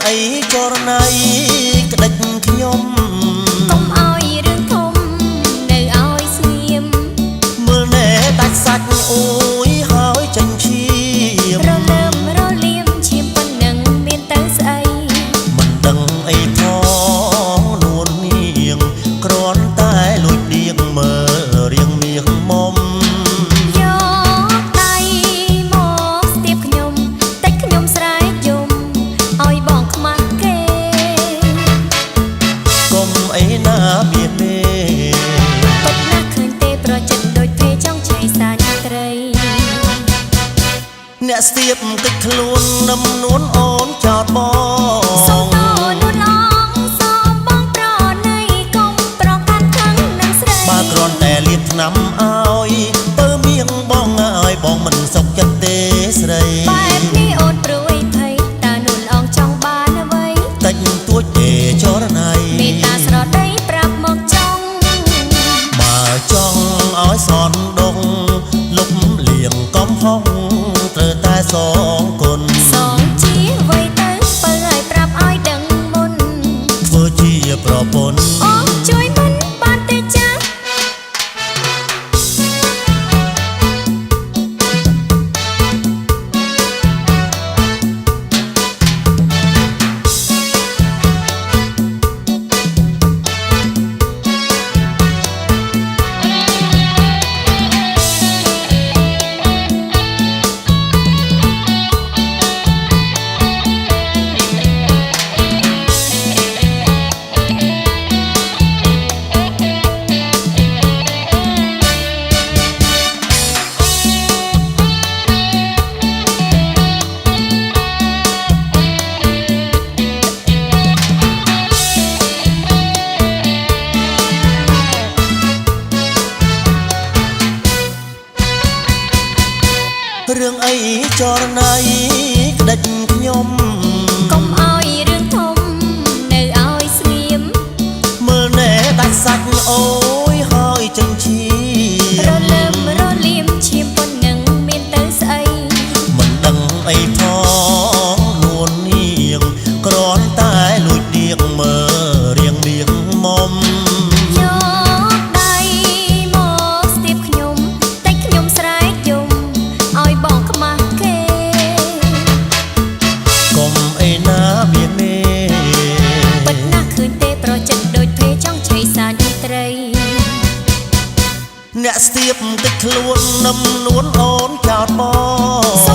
អីចរណៃក្តិចខ្ញុំកុំឲ្យរឿងធំនៅឲ្យស្ងៀមមើលណែដាច់សាច់អូយហើយចាញ់ឈាមរលើមរលៀមឈាមប៉ុណ្ណឹងមានទៅស្អីមិនដឹងអីផងនួននាងគ្រាន់តែលួចដៀងមើលរៀងមាសមុំយកដៃមកស្ទាបខ្ញុំតិចខ្ញុំស្រែកយំឲ្យបងខ្មាស់គេកុំអីណាមានទេពិតណាស់ឃើញទេប្រចិត្តដូចទេចង់ឆេះសាច់ត្រីអ្នកស្ទាបតិចខ្លួននឹមនួនអូនចោតបងសុំតនួនអងសូមបងប្រណីកុំប្រកាន់ខាងនឹងស្រីបើគ្រាន់តែលាបថ្នាំឲ្យទៅមៀងបងឲ្យបងមិនសុខចិត្តទេស្រីបែបនេះអូនព្រួយភ័យតើនួនអងចង់បានអ្វីតិចទួចទេចរណៃមេតាស្រដីប្រាប់មកចង់បើចង់ឲ្យសនដងលុបលៀងកំហុងត្រូវតែសងគុណសងជាអ្វីទៅបើឲ្យប្រាប់ឲ្យដឹងមុនធ្វើជាប្រពន្ធអូជួយមិនបានទេចារឿងអីចរណៃក្តិចខ្ញុំកុំឲ្យរឿងធំនៅឲ្យស្ងៀមមើលណែដាច់សាច់អូយហើយចាញ់ឈាមរលើមរលៀមឈាមប៉ុណ្ណឹងមានទៅស្អីមិនដឹងអីផងនួននាងគ្រាន់តែលួចដៀងមើលរៀងមាសមុំយកដៃមកស្ទាបខ្ញុំតិចខ្ញុំស្រែកយំឲ្យបងខ្មាស់គេកុំអីណាមានទេពិតណាស់ឃើញទេប្រចិត្តដូចទេចង់ឆេះសាច់ត្រីអ្នកស្ទាបតិចខ្លួននឹមនួនអូនចោតបង